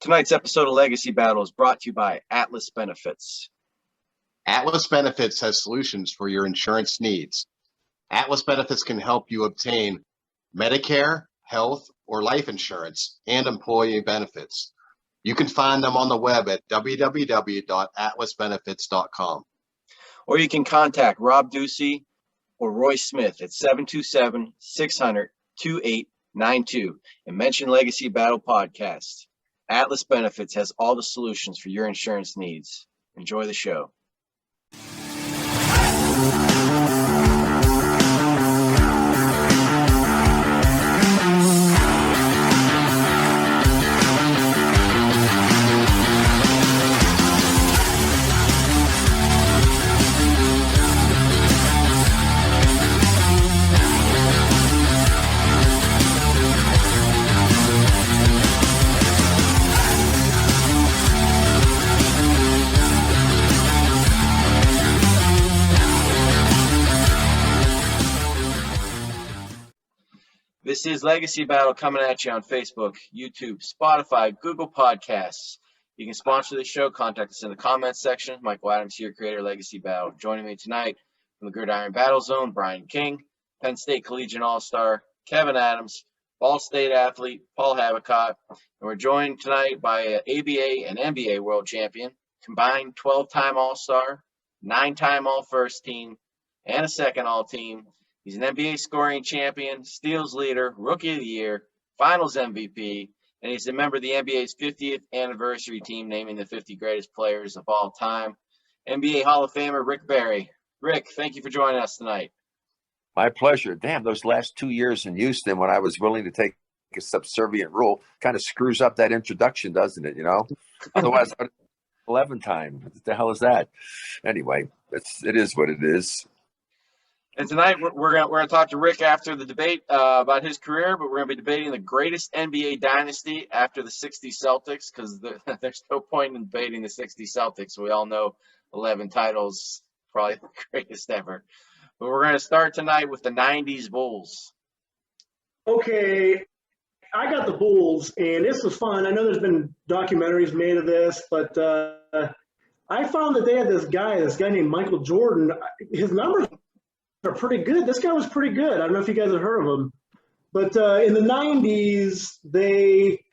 Tonight's episode of Legacy Battle is brought to you by Atlas Benefits. Atlas Benefits has solutions for your insurance needs. Atlas Benefits can help you obtain Medicare, health, or life insurance and employee benefits. You can find them on the web at www.atlasbenefits.com. Or you can contact Rob Ducey or Roy Smith at 727-600-2892 and mention Legacy Battle Podcast. Atlas Benefits has all the solutions for your insurance needs. Enjoy the show. This is Legacy Battle coming at you on Facebook, YouTube, Spotify, Google Podcasts. You can sponsor the show. Contact us in the comments section. Michael Adams here, creator of Legacy Battle. Joining me tonight from the Gridiron Battle Zone, Brian King, Penn State Collegiate All-Star, Kevin Adams, Ball State athlete, Paul Habicott. And we're joined tonight by an ABA and NBA world champion, combined 12-time All-Star, 9-time All-First team, and a second All-Team. He's an NBA scoring champion, steals leader, rookie of the year, finals MVP, and he's a member of the NBA's 50th anniversary team, naming the 50 greatest players of all time. NBA Hall of Famer Rick Barry. Rick, thank you for joining us tonight. My pleasure. Damn, those last 2 years in Houston when I was willing to take a subservient role kind of screws up that introduction, doesn't it, you know? Otherwise, 11 time. What the hell is that? Anyway, it is what it is. And tonight we're gonna talk to Rick after the debate about his career, but we're gonna be debating the greatest NBA dynasty after the '60 Celtics, because there's no point in debating the '60 Celtics. We all know 11 titles, probably the greatest ever. But we're gonna start tonight with the '90s Bulls. Okay, I got the Bulls, and this was fun. I know there's been documentaries made of this, but I found that they had this guy named Michael Jordan. His numbers are pretty good. This guy was pretty good. I don't know if you guys have heard of him. But in the 90s, they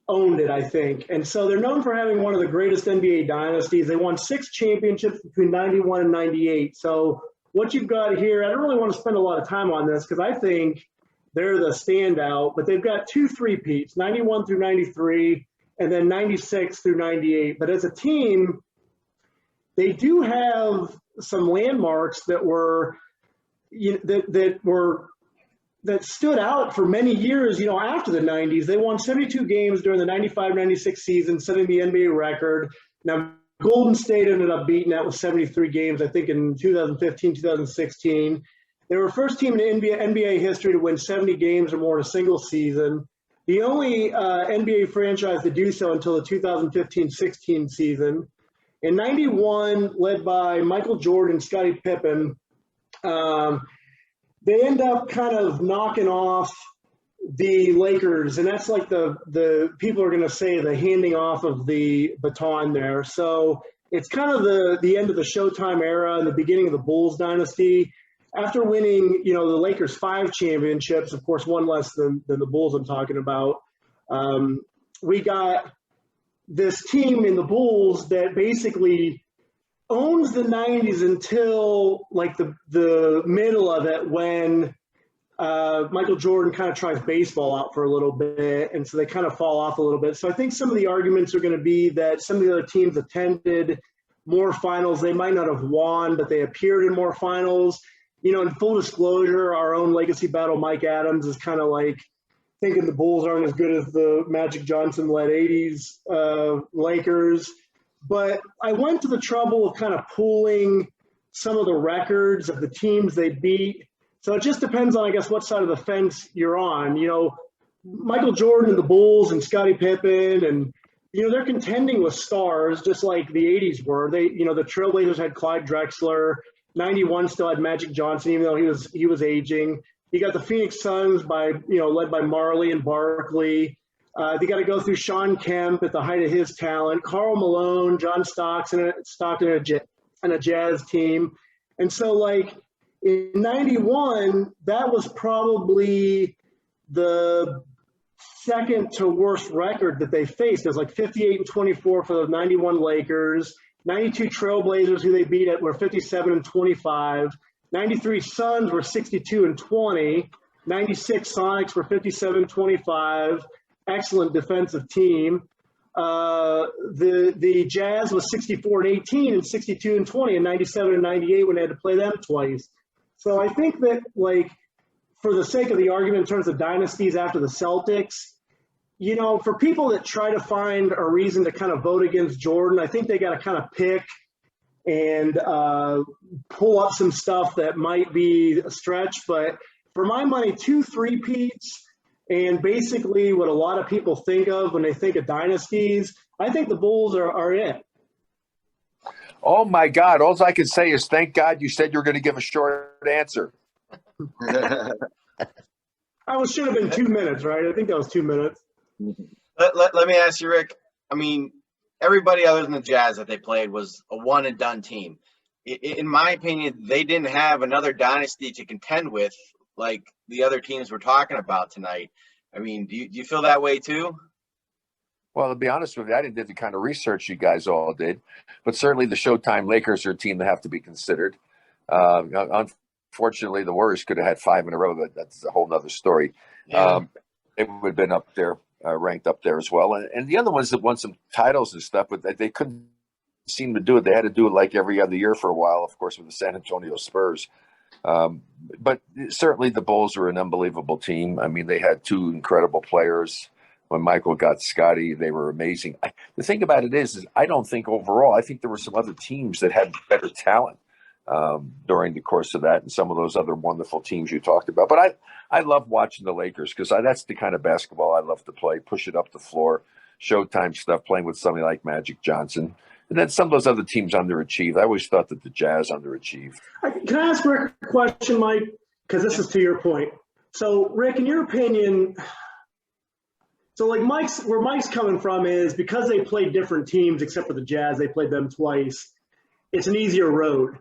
owned it, I think. And so they're known for having one of the greatest NBA dynasties. They won 6 championships between 91 and 98. So what you've got here, I don't really want to spend a lot of time on this because I think they're the standout. But they've got 2 three-peats, 91 through 93, and then 96 through 98. But as a team, they do have some landmarks that were – that stood out for many years, after the 90s. They won 72 games during the 95-96 season, setting the NBA record. Now, Golden State ended up beating that with 73 games, I think, in 2015, 2016. They were the first team in NBA history to win 70 games or more in a single season. The only NBA franchise to do so until the 2015-16 season. In 91, led by Michael Jordan and Scottie Pippen, they end up kind of knocking off the Lakers, and that's like the people are going to say the handing off of the baton there. So it's kind of the end of the Showtime era and the beginning of the Bulls dynasty. After winning, the Lakers 5 championships, of course, one less than the Bulls I'm talking about, we got this team in the Bulls that basically owns the 90s until like the middle of it when Michael Jordan kind of tries baseball out for a little bit, and so they kind of fall off a little bit. So I think some of the arguments are going to be that some of the other teams attended more finals. They might not have won, but they appeared in more finals. In full disclosure, our own Legacy Battle Mike Adams is kind of like thinking the Bulls aren't as good as the Magic Johnson-led 80s Lakers. But I went to the trouble of kind of pooling some of the records of the teams they beat. So it just depends on, I guess, what side of the fence you're on. Michael Jordan and the Bulls and Scottie Pippen and, they're contending with stars just like the 80s were. They, the Trailblazers had Clyde Drexler. 91 still had Magic Johnson, even though he was aging. You got the Phoenix Suns led by Marley and Barkley. They got to go through Sean Kemp at the height of his talent, Karl Malone, John Stockton and a Jazz team. And so, like, in 91, that was probably the second to worst record that they faced. It was like 58-24 for the 91 Lakers. 92 Trailblazers, who they beat at, were 57-25. 93 Suns were 62-20. 96 Sonics were 57-25. Excellent defensive team. The Jazz was 64-18 and 62-20 and 97-98 when they had to play them twice. So I think that, like, for the sake of the argument in terms of dynasties after the Celtics, you know, for people that try to find a reason to kind of vote against Jordan, I think they got to kind of pick and pull up some stuff that might be a stretch. But for my money, 2 3-peats and basically what a lot of people think of when they think of dynasties, I think the Bulls are it. Oh, my God. All I can say is thank God you said you were going to give a short answer. Should have been 2 minutes, right? I think that was 2 minutes. Let me ask you, Rick. I mean, everybody other than the Jazz that they played was a one-and-done team. In my opinion, they didn't have another dynasty to contend with like the other teams we're talking about tonight. I mean, do you feel that way too? Well, to be honest with you, I didn't do the kind of research you guys all did, but certainly the Showtime Lakers are a team that have to be considered. Unfortunately, the Warriors could have had 5 in a row. That's a whole nother story. Yeah. It would have been up there, ranked up there as well. And the other ones that won some titles and stuff, but they couldn't seem to do it. They had to do it like every other year for a while, of course, with the San Antonio Spurs. But certainly the Bulls were an unbelievable team. I mean, they had 2 incredible players. When Michael got Scotty, they were amazing. The thing about it is I don't think overall, I think there were some other teams that had better talent during the course of that and some of those other wonderful teams you talked about. But I love watching the Lakers because that's the kind of basketball I love to play, push it up the floor, Showtime stuff, playing with somebody like Magic Johnson. And then some of those other teams underachieved. I always thought that the Jazz underachieved. Can I ask Rick a question, Mike? Because this is to your point. So, Rick, in your opinion, so like where Mike's coming from is because they played different teams, except for the Jazz, they played them twice. It's an easier road.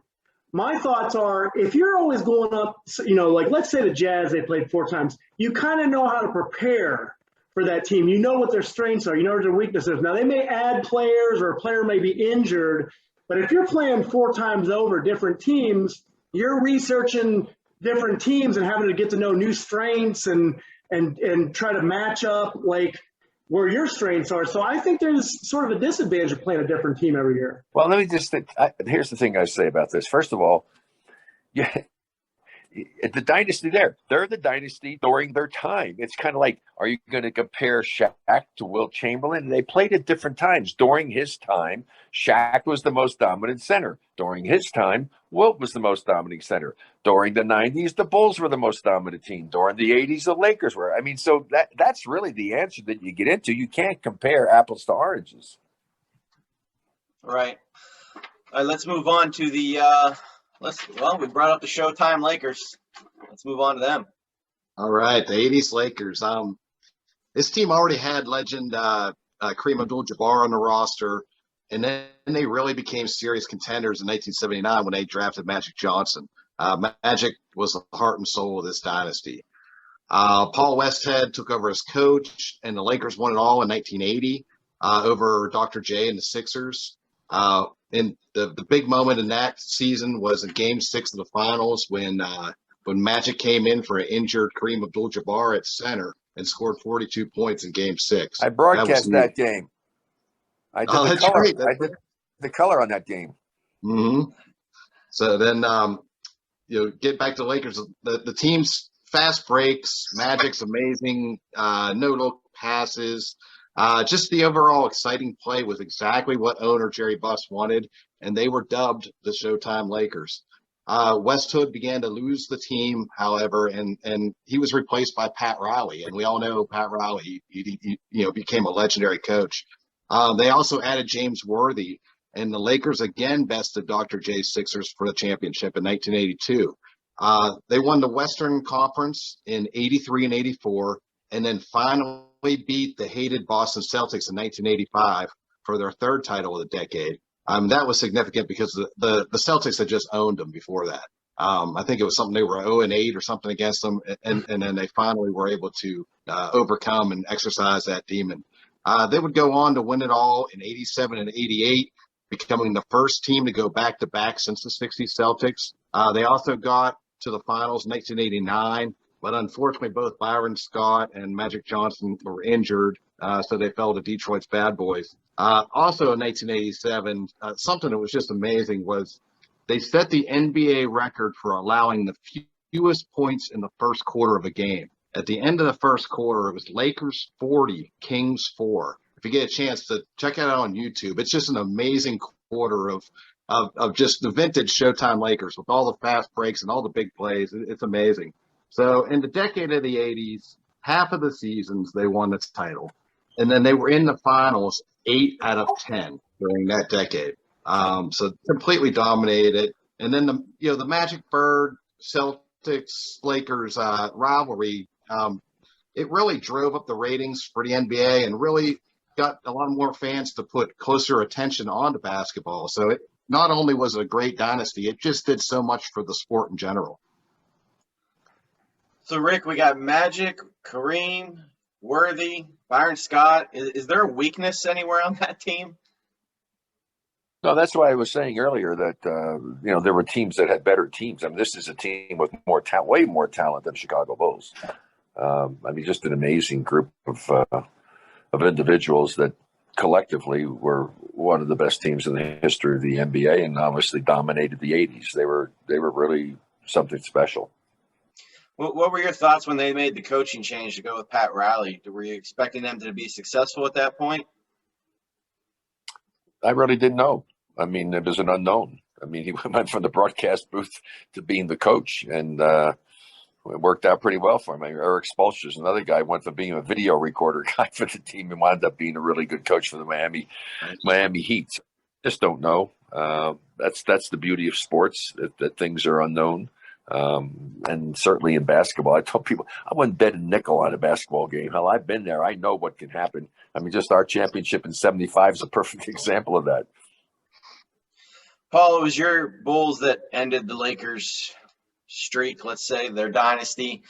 My thoughts are, if you're always going up, you know, like let's say the Jazz, they played 4 times, you kind of know how to prepare for that team. You know what their strengths are. You know what their weaknesses. Now, they may add players or a player may be injured, but if you're playing 4 times over different teams, you're researching different teams and having to get to know new strengths and try to match up like where your strengths are. So I think there's sort of a disadvantage of playing a different team every year. Well, let me just think. Here's the thing I say about this. First of all, yeah, the dynasty they're the dynasty during their time. It's kind of like, are you going to compare Shaq to Wilt Chamberlain? They played at different times. During his time, Shaq was the most dominant center. During his time, Wilt was the most dominant center. During the 90s, the Bulls were the most dominant team. During the 80s, the Lakers were. I mean, so that's really the answer that you get into. You can't compare apples to oranges. Right. All right, let's move on to the we brought up the Showtime Lakers. Let's move on to them. All right, the 80s Lakers. This team already had legend Kareem Abdul-Jabbar on the roster, and then they really became serious contenders in 1979 when they drafted Magic Johnson. Magic was the heart and soul of this dynasty. Paul Westhead took over as coach, and the Lakers won it all in 1980 over Dr. J and the Sixers. And the big moment in that season was in Game 6 of the Finals when Magic came in for an injured Kareem Abdul-Jabbar at center and scored 42 points in Game 6. I broadcast that game. I did the color. Right. I did the color on that game. Mm-hmm. So then, get back to the Lakers. The team's fast breaks, Magic's amazing, no-look passes. Just the overall exciting play was exactly what owner Jerry Buss wanted, and they were dubbed the Showtime Lakers. Westhood began to lose the team, however, and he was replaced by Pat Riley, and we all know Pat Riley, he became a legendary coach. They also added James Worthy, and the Lakers again bested Dr. J's Sixers for the championship in 1982. They won the Western Conference in 83 and 84, and then finally beat the hated Boston Celtics in 1985 for their third title of the decade. That was significant because the Celtics had just owned them before that. I think it was something they were 0-8 or something against them, and then they finally were able to overcome and exercise that demon. They would go on to win it all in 87 and 88, becoming the first team to go back-to-back since the 60s Celtics. They also got to the finals in 1989, but unfortunately both Byron Scott and Magic Johnson were injured, so they fell to Detroit's Bad Boys. Also in 1987, something that was just amazing was they set the NBA record for allowing the fewest points in the first quarter of a game. At the end of the first quarter, it was Lakers 40, Kings 4. If you get a chance to check it out on YouTube, it's just an amazing quarter of just the vintage Showtime Lakers with all the fast breaks and all the big plays. It's amazing. So in the decade of the 80s, half of the seasons they won the title. And then they were in the finals 8 out of 10 during that decade. So completely dominated it. And then the Magic Bird, Celtics, Lakers rivalry, it really drove up the ratings for the NBA and really got a lot more fans to put closer attention onto basketball. So it not only was it a great dynasty, it just did so much for the sport in general. So, Rick, we got Magic, Kareem, Worthy, Byron Scott. Is there a weakness anywhere on that team? No, that's why I was saying earlier that there were teams that had better teams. I mean, this is a team with more talent, way more talent than Chicago Bulls. Just an amazing group of individuals that collectively were one of the best teams in the history of the NBA, and obviously dominated the '80s. They were really something special. What were your thoughts when they made the coaching change to go with Pat Riley? Were you expecting them to be successful at that point? I really didn't know. I mean, it was an unknown. I mean, he went from the broadcast booth to being the coach, and it worked out pretty well for him. Eric Spoelstra's another guy, went from being a video recorder guy for the team and wound up being a really good coach for the Miami Heat. Just don't know. That's the beauty of sports, that things are unknown. And certainly in basketball, I tell people I wouldn't bet a nickel on a basketball game. Hell, I've been there. I know what can happen. I mean, just our championship in '75 is a perfect example of that. Paul, it was your Bulls that ended the Lakers streak, let's say, their dynasty.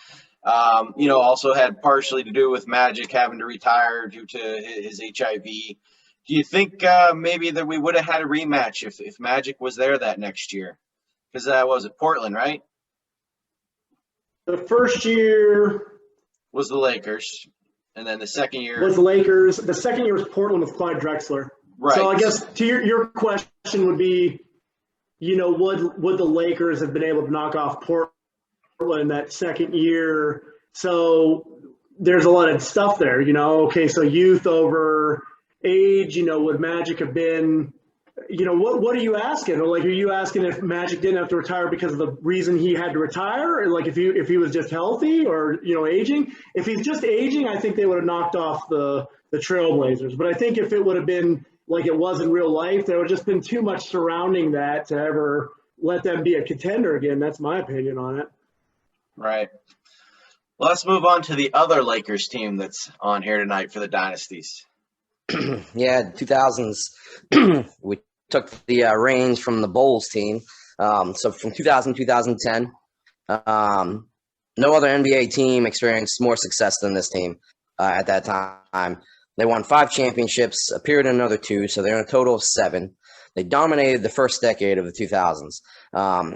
Also had partially to do with Magic having to retire due to his HIV. Do you think maybe that we would have had a rematch if Magic was there that next year? Because that was at Portland, right? The first year was the Lakers, and then the second year was the Lakers. The second year was Portland with Clyde Drexler. Right. So I guess to your question would be, would the Lakers have been able to knock off Portland that second year? So there's a lot of stuff there, Okay, so youth over age, would Magic have been? What are you asking? Or like, are you asking if Magic didn't have to retire because of the reason he had to retire? Or like if he was just healthy or, aging? If he's just aging, I think they would have knocked off the Trailblazers. But I think if it would have been like it was in real life, there would have just been too much surrounding that to ever let them be a contender again. That's my opinion on it. Right. Well, let's move on to the other Lakers team that's on here tonight for the dynasties. Yeah, 2000s, we took the reins from the Bulls team. So from 2000 2010, no other NBA team experienced more success than this team at that time. They won 5 championships, appeared in another 2, so they're in a total of 7. They dominated the first decade of the 2000s,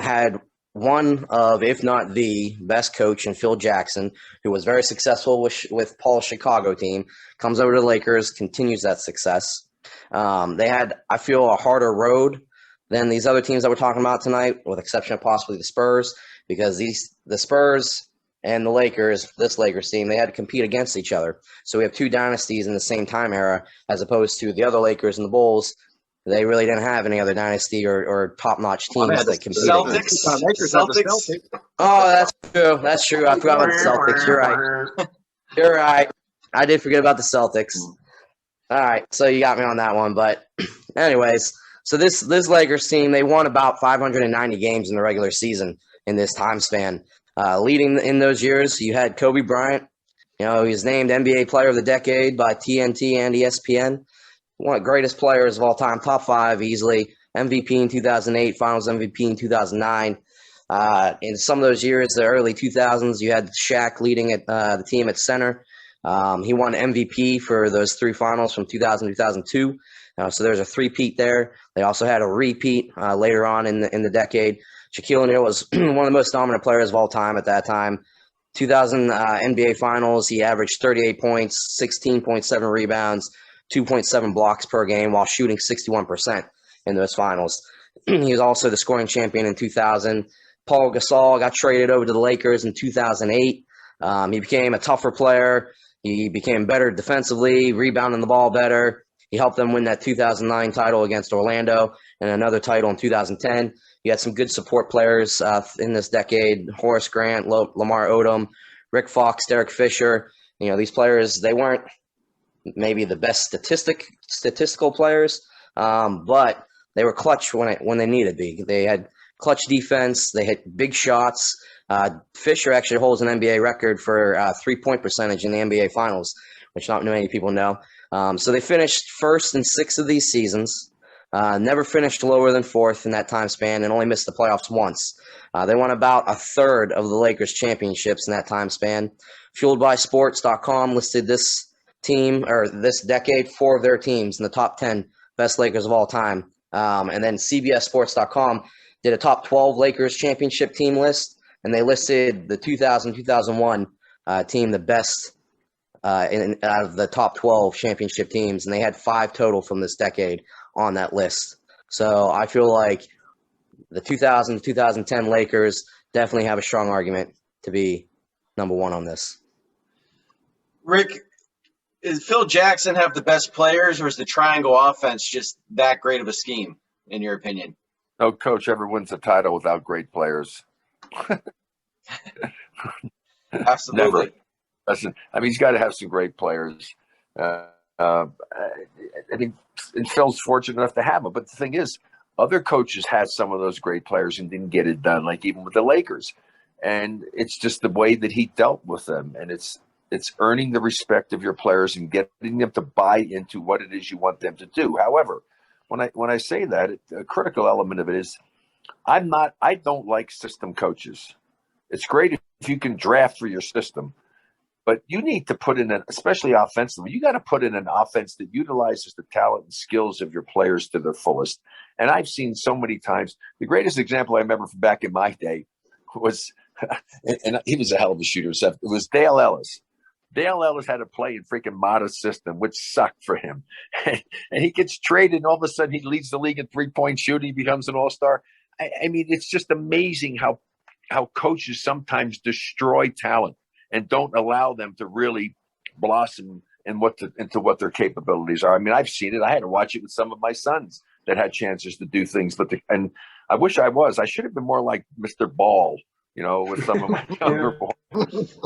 had one of, if not the best coach in Phil Jackson, who was very successful with Paul's Chicago team, comes over to the Lakers, continues that success. They had, I feel, a harder road than these other teams that we're talking about tonight, with exception of possibly the Spurs, because the Spurs and the Lakers, this Lakers team, they had to compete against each other. So we have 2 dynasties in the same time era, as opposed to the other Lakers and the Bulls. They really didn't have any other dynasty or top-notch teams that competed. Celtics. Oh, that's true. That's true. I forgot about the Celtics. You're right. You're right. I did forget about the Celtics. All right, so you got me on that one. But anyways, so this Lakers team, they won about 590 games in the regular season in this time span. Leading in those years, you had Kobe Bryant, You know, he was named NBA Player of the Decade by TNT and ESPN. One of the greatest players of all time, top 5 easily. MVP in 2008, Finals MVP in 2009. In some of those years, the early 2000s, you had Shaq leading the team at center. He won MVP for those 3 finals from 2000 to 2002. So there's a three-peat there. They also had a repeat later on in the decade. Shaquille O'Neal was one of the most dominant players of all time at that time. 2000 NBA Finals, he averaged 38 points, 16.7 rebounds, 2.7 blocks per game while shooting 61% in those finals. He was also the scoring champion in 2000. Paul Gasol got traded over to the Lakers in 2008. He became a tougher player. He became better defensively, rebounding the ball better. He helped them win that 2009 title against Orlando and another title in 2010. You had some good support players in this decade: Horace Grant, Lamar Odom, Rick Fox, Derek Fisher. You know, these players, they weren't maybe the best statistical players, but they were clutch when they needed to be. They had clutch defense. They hit big shots. Fisher actually holds an NBA record for 3-point percentage in the NBA Finals, which not many people know. So they finished first in 6 of these seasons. Never finished lower than 4th in that time span and only missed the playoffs once. They won about a third of the Lakers championships in that time span. FueledBySports.com listed this team, or this decade, 4 of their teams in the top 10 best Lakers of all time. And then CBSSports.com did a top 12 Lakers championship team list, and they listed the 2000-2001 team the best out of the top 12 championship teams, and they had 5 total from this decade on that list. So I feel like the 2000-2010 Lakers definitely have a strong argument to be number 1 on this. Rick, does Phil Jackson have the best players, or is the triangle offense just that great of a scheme, in your opinion? No coach ever wins a title without great players. Absolutely. Never. Listen, I mean, he's got to have some great players. I mean, and Phil's fortunate enough to have them. But the thing is, other coaches had some of those great players and didn't get it done, like even with the Lakers. And it's just the way that he dealt with them. And it's earning the respect of your players and getting them to buy into what it is you want them to do. However, when I say that, a critical element of it is I don't like system coaches. It's great if you can draft for your system, but you need to put in especially offensively, you got to put in an offense that utilizes the talent and skills of your players to their fullest. And I've seen so many times, the greatest example I remember from back in my day was, and he was a hell of a shooter, it was Dale Ellis. Dale Ellis had to play in freaking Mata's system, which sucked for him. And he gets traded, and all of a sudden he leads the league in 3-point shooting. He becomes an all-star. I mean, it's just amazing how coaches sometimes destroy talent and don't allow them to really blossom into what their capabilities are. I mean, I've seen it. I had to watch it with some of my sons that had chances to do things. And I wish I was. I should have been more like Mr. Ball, with some of my younger boys.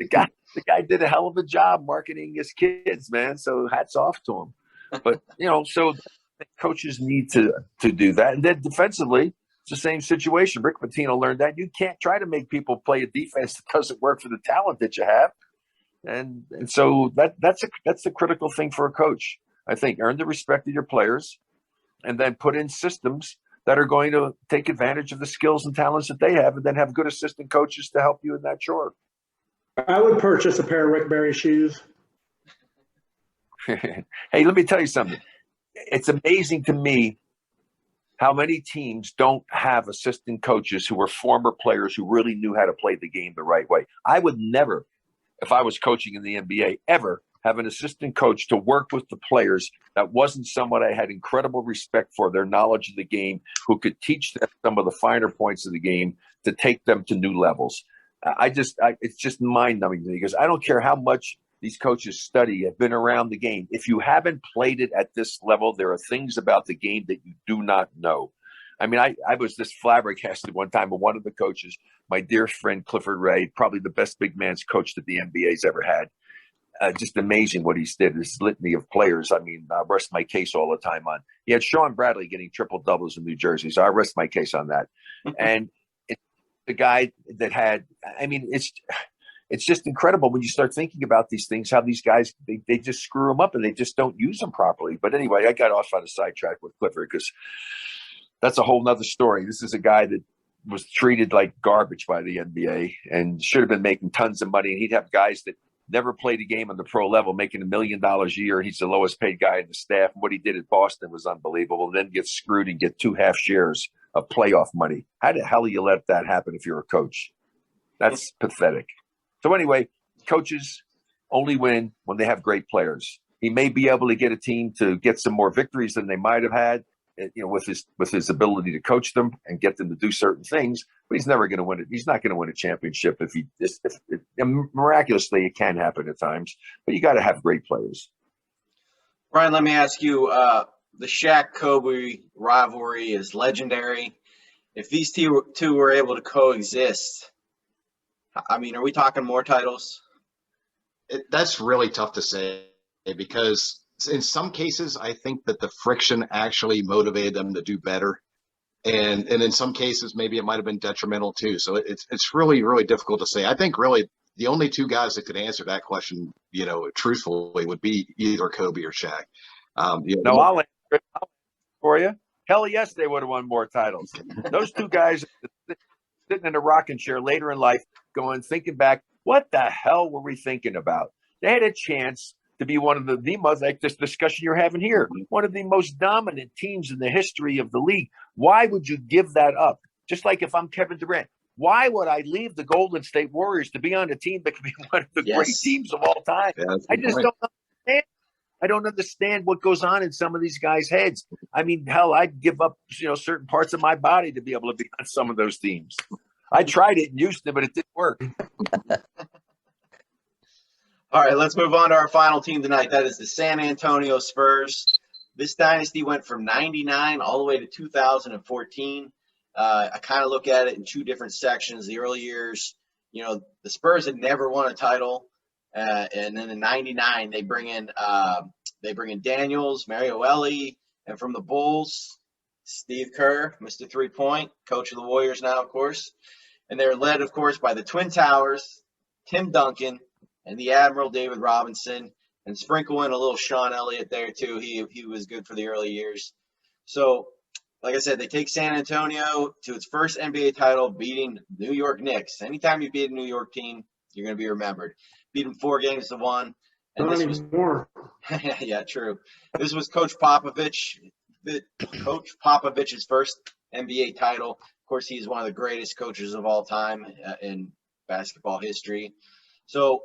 The guy did a hell of a job marketing his kids, man. So hats off to him. But, so coaches need to do that. And then defensively, it's the same situation. Rick Pitino learned that you can't try to make people play a defense that doesn't work for the talent that you have. And so that's the critical thing for a coach. I think earn the respect of your players and then put in systems that are going to take advantage of the skills and talents that they have, and then have good assistant coaches to help you in that chore. I would purchase a pair of Rick Barry shoes. Hey, let me tell you something. It's amazing to me how many teams don't have assistant coaches who were former players who really knew how to play the game the right way. I would never, if I was coaching in the NBA, ever have an assistant coach to work with the players that wasn't someone I had incredible respect for, their knowledge of the game, who could teach them some of the finer points of the game to take them to new levels. It's just mind-numbing to me, because I don't care how much these coaches study, have been around the game. If you haven't played it at this level, there are things about the game that you do not know. I mean, I was this flabbergasted one time with one of the coaches, my dear friend Clifford Ray, probably the best big man's coach that the NBA's ever had. Just amazing what he's did. This litany of players. I mean, I rest my case all the time on. He had Sean Bradley getting triple doubles in New Jersey, so I rest my case on that. And it's the guy that had, I mean, it's just incredible when you start thinking about these things, how these guys, they just screw them up and they just don't use them properly. But anyway, I got off on a sidetrack with Clifford because that's a whole nother story. This is a guy that was treated like garbage by the NBA and should have been making tons of money. And he'd have guys that never played a game on the pro level making $1 million a year. He's the lowest paid guy in the staff. And what he did at Boston was unbelievable. And then get screwed and get 2 half shares of playoff money. How the hell do you let that happen if you're a coach? That's pathetic. So anyway, coaches only win when they have great players. He may be able to get a team to get some more victories than they might have had, with his ability to coach them and get them to do certain things. But he's never going to win it. He's not going to win a championship if miraculously it can happen at times. But you got to have great players. Brian, let me ask you: the Shaq-Kobe rivalry is legendary. If these two were able to coexist, I mean, are we talking more titles? That's really tough to say because in some cases, I think that the friction actually motivated them to do better. And in some cases, maybe it might have been detrimental too. So it's really, really difficult to say. I think really the only 2 guys that could answer that question, truthfully would be either Kobe or Shaq. No, I'll answer it for you. Hell yes, they would have won more titles. Those 2 guys sitting in a rocking chair later in life thinking back, what the hell were we thinking about? They had a chance to be one of the most, like this discussion you're having here, one of the most dominant teams in the history of the league. Why would you give that up? Just like if I'm Kevin Durant, why would I leave the Golden State Warriors to be on a team that could be one of the great teams of all time? Yeah, I just don't understand. I don't understand what goes on in some of these guys' heads. I mean, hell, I'd give up, certain parts of my body to be able to be on some of those teams. I tried it in Houston, but it didn't work. All right, let's move on to our final team tonight. That is the San Antonio Spurs. This dynasty went from 99 all the way to 2014. I kind of look at it in 2 different sections. The early years, the Spurs had never won a title. And then in 99, they bring in Daniels, Mario Ellis, and from the Bulls, Steve Kerr, Mr. 3-point, coach of the Warriors now, of course. And they're led, of course, by the Twin Towers, Tim Duncan, and the Admiral David Robinson, and sprinkle in a little Sean Elliott there too. He was good for the early years. So, like I said, they take San Antonio to its first NBA title, beating New York Knicks. Anytime you beat a New York team, you're going to be remembered. Beat them 4-1. And Not this was anymore. yeah, true. This was Coach Popovich's first NBA title. Of course, he's one of the greatest coaches of all time in basketball history. So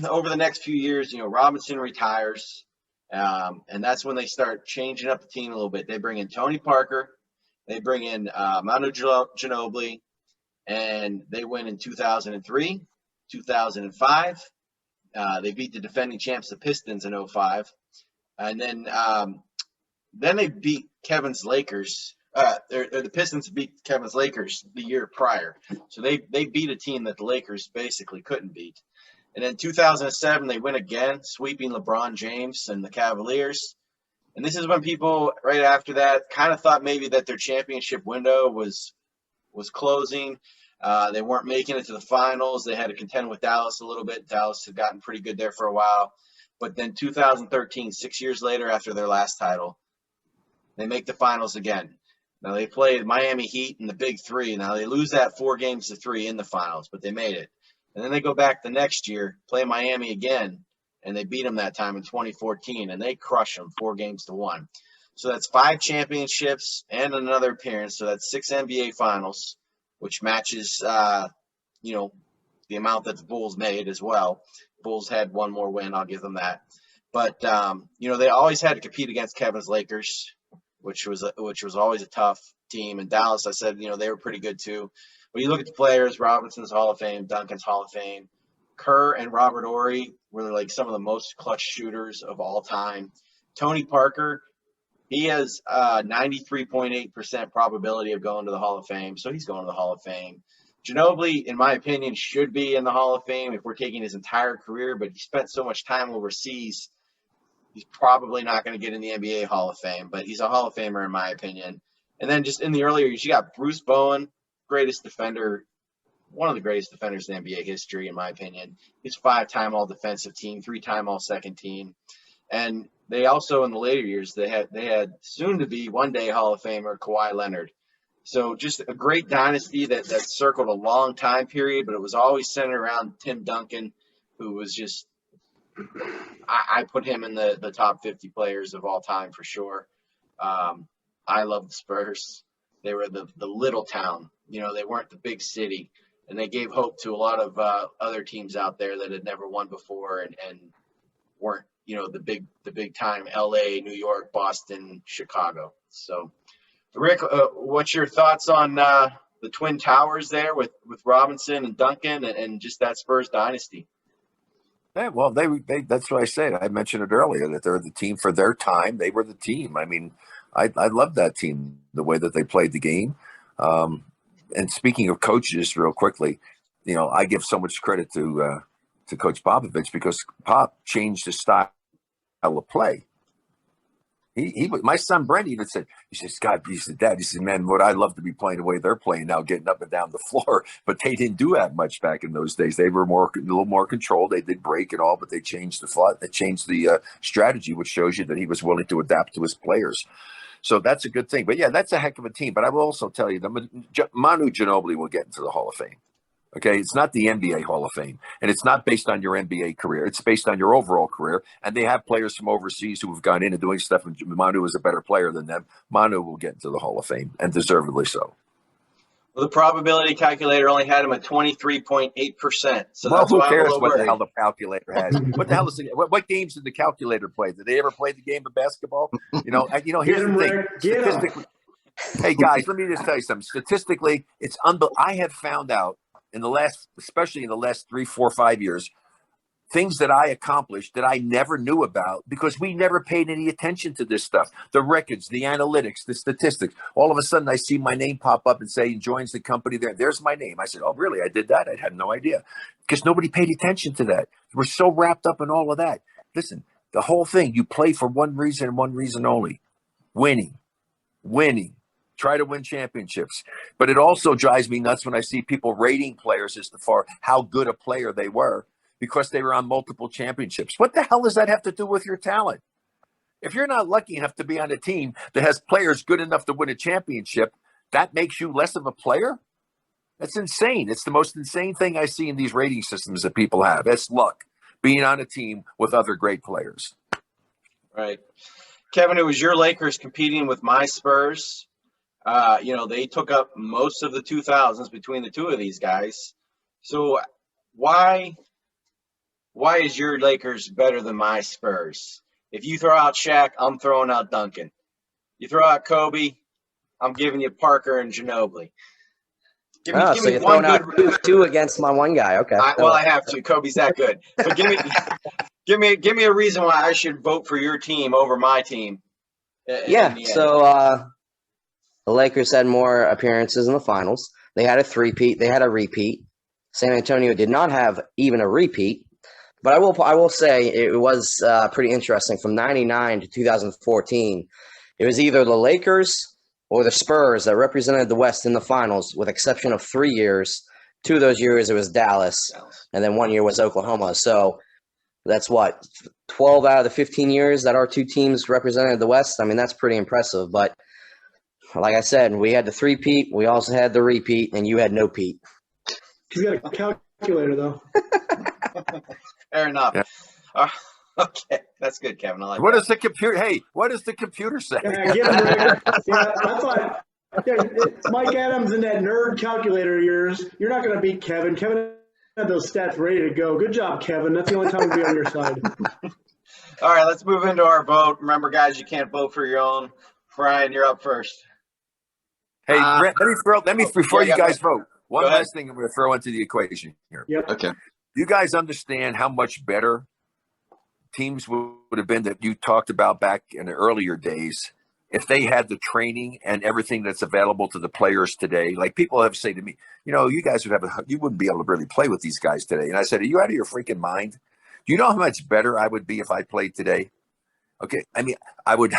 over the next few years, Robinson retires, and that's when they start changing up the team a little bit. They bring in Tony Parker, they bring in Manu Ginobili, and they win in 2003, 2005. They beat the defending champs, the Pistons, in 2005, and then they beat Kevin's Lakers. The Pistons beat Kevin's Lakers the year prior, so they beat a team that the Lakers basically couldn't beat. And then 2007, they win again, sweeping LeBron James and the Cavaliers. And this is when people, right after that, kind of thought maybe that their championship window was closing. They weren't making it to the finals. They had to contend with Dallas a little bit. Dallas had gotten pretty good there for a while. But then 2013, 6 years later after their last title, they make the finals again. Now, they played Miami Heat in the Big Three. Now, they lose that 4-3 in the finals, but they made it. And then they go back the next year, play Miami again, and they beat them that time in 2014, and they crush them 4-1. So that's 5 championships and another appearance. So that's 6 NBA finals, which matches, the amount that the Bulls made as well. Bulls had one more win. I'll give them that. But, they always had to compete against Kevin's Lakers, which was always a tough team. And Dallas, I said, they were pretty good too. But you look at the players, Robinson's Hall of Fame, Duncan's Hall of Fame. Kerr and Robert Horry were like some of the most clutch shooters of all time. Tony Parker, he has 93.8% probability of going to the Hall of Fame, so he's going to the Hall of Fame. Ginobili, in my opinion, should be in the Hall of Fame if we're taking his entire career, but he spent so much time overseas, he's probably not going to get in the NBA Hall of Fame, but he's a Hall of Famer in my opinion. And then just in the earlier years, you got Bruce Bowen, greatest defender one of the greatest defenders in NBA history, in my opinion. He's 5-time All-Defensive Team, 3-time All-Second Team, and they also in the later years they had soon to be one day Hall of Famer Kawhi Leonard. So just a great dynasty that circled a long time period, but it was always centered around Tim Duncan, who was just I put him in the top 50 players of all time for sure. I love the Spurs. They were the little town. They weren't the big city, and they gave hope to a lot of other teams out there that had never won before and weren't the big time LA, New York, Boston, Chicago. So, Rick, what's your thoughts on the Twin Towers there with Robinson and Duncan and just that Spurs dynasty? Yeah, well, they that's what I said. I mentioned it earlier that they're the team for their time. They were the team. I mean, I love that team, the way that they played the game. And speaking of coaches, real quickly, I give so much credit to Coach Popovich because Pop changed his style of play. My son Brent even said, he says, God, he said, Dad, he said, man, would I love to be playing the way they're playing now, getting up and down the floor. But they didn't do that much back in those days. They were a little more controlled. They did break and all, but they changed the strategy, which shows you that he was willing to adapt to his players. So that's a good thing. But yeah, that's a heck of a team. But I will also tell you that Manu Ginobili will get into the Hall of Fame. Okay, it's not the NBA Hall of Fame, and it's not based on your NBA career. It's based on your overall career, and they have players from overseas who have gone in and doing stuff, and Manu is a better player than them. Manu will get into the Hall of Fame, and deservedly so. Well, the probability calculator only had him at 23.8%. So well, that's who why cares I'm a what little the hell worried. the calculator has? What the hell is it? What games did the calculator play? Did they ever play the game of basketball? Here's the thing. Statistically, hey guys, let me just tell you something. Statistically, it's I have found out especially in the last 3, 4, 5 years, things that I accomplished that I never knew about because we never paid any attention to this stuff. The records, the analytics, the statistics. All of a sudden, I see my name pop up and say, joins the company there. There's my name. I said, oh, really? I did that? I had no idea because nobody paid attention to that. We're so wrapped up in all of that. Listen, the whole thing, you play for one reason and one reason only, winning. Try to win championships. But it also drives me nuts when I see people rating players as to how good a player they were because they were on multiple championships. What the hell does that have to do with your talent? If you're not lucky enough to be on a team that has players good enough to win a championship, that makes you less of a player? That's insane. It's the most insane thing I see in these rating systems that people have. That's luck, being on a team with other great players. Right. Kevin, it was your Lakers competing with my Spurs. They took up most of the 2000s between the two of these guys. So why is your Lakers better than my Spurs? If you throw out Shaq, I'm throwing out Duncan. You throw out Kobe, I'm giving you Parker and Ginobili. Give me you're one throwing good out two against my one guy. Okay. I have to. Kobe's that good. But give me a reason why I should vote for your team over my team. Yeah. So the Lakers had more appearances in the finals. They had a three-peat. They had a repeat. San Antonio did not have even a repeat. But I will say it was pretty interesting. From 99 to 2014, it was either the Lakers or the Spurs that represented the West in the finals, with exception of 3 years. 2 of those years it was Dallas, and then 1 year was Oklahoma. So that's 12 out of the 15 years that our two teams represented the West. I mean, that's pretty impressive. But like I said, we had the three-peat. We also had the repeat, and you had no peat. He's got a calculator, though. Fair enough. Yeah. Okay, that's good, Kevin. I like What that. does the computer? Hey, what does the computer say? Yeah, get him, Rick. Yeah, I thought Mike Adams and that nerd calculator of yours. You're not going to beat Kevin. Kevin had those stats ready to go. Good job, Kevin. That's the only time we'll be on your side. All right, let's move into our vote. Remember, guys, you can't vote for your own. Brian, you're up first. Hey, Brent, let me before you guys vote. One Go ahead. last thing I'm going to throw into the equation here. Yep. Okay. You guys understand how much better teams would have been that you talked about back in the earlier days if they had the training and everything that's available to the players today? Like people have said to me, you guys you wouldn't be able to really play with these guys today. And I said, are you out of your freaking mind? Do you know how much better I would be if I played today? Okay. I mean, I would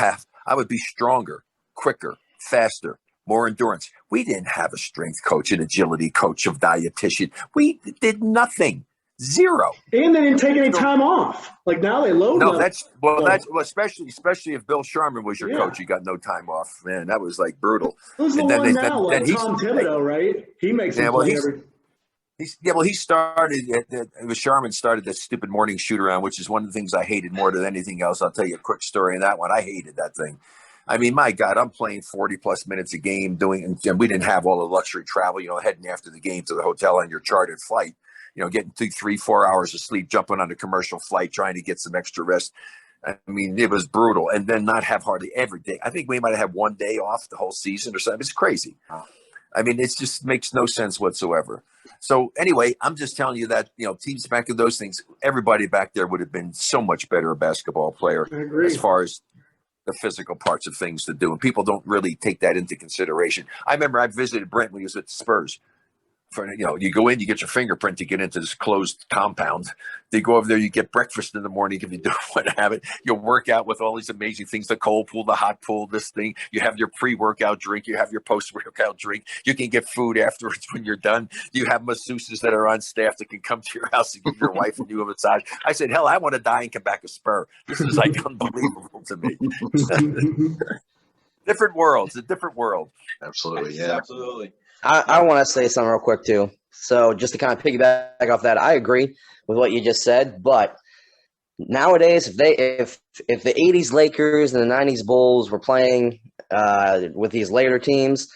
be stronger, quicker, faster, more endurance. We didn't have a strength coach, an agility coach, a dietitian. We did nothing. Zero. And they didn't take any time off. Like now they load No, them. that's especially if Bill Sharman was your Yeah. coach, you got no time off. Man, that was like brutal. Who's the And then one they- now? then Like he's- Tom Thibodeau, right? He makes Yeah, them well, play he's- every. He started. It was Sharman started this stupid morning shoot around, which is one of the things I hated more than anything else. I'll tell you a quick story on that one. I hated that thing. I mean, my God, I'm playing 40 plus minutes a game and we didn't have all the luxury travel, heading after the game to the hotel on your chartered flight, getting 3-4 hours of sleep, jumping on a commercial flight, trying to get some extra rest. I mean, it was brutal. And then not have hardly every day. I think we might have had one day off the whole season or something. It's crazy. I mean, it just makes no sense whatsoever. So anyway, I'm just telling you that, teams back in those things, everybody back there would have been so much better a basketball player I agree. as far as the physical parts of things to do. And people don't really take that into consideration. I remember I visited Brent when he was at the Spurs. You go in, you get your fingerprint to get into this closed compound. They go over there, you get breakfast in the morning if you do want to have it. You'll work out with all these amazing things, the cold pool, the hot pool, this thing. You have your pre-workout drink. You have your post-workout drink. You can get food afterwards when you're done. You have masseuses that are on staff that can come to your house and give your wife a new massage. I said, hell, I want to die and come back a Spur. This is like unbelievable to me. Different worlds, a different world. Absolutely, yeah. Absolutely. I want to say something real quick too. So just to kind of piggyback off that, I agree with what you just said. But nowadays, if the '80s Lakers and the '90s Bulls were playing with these later teams,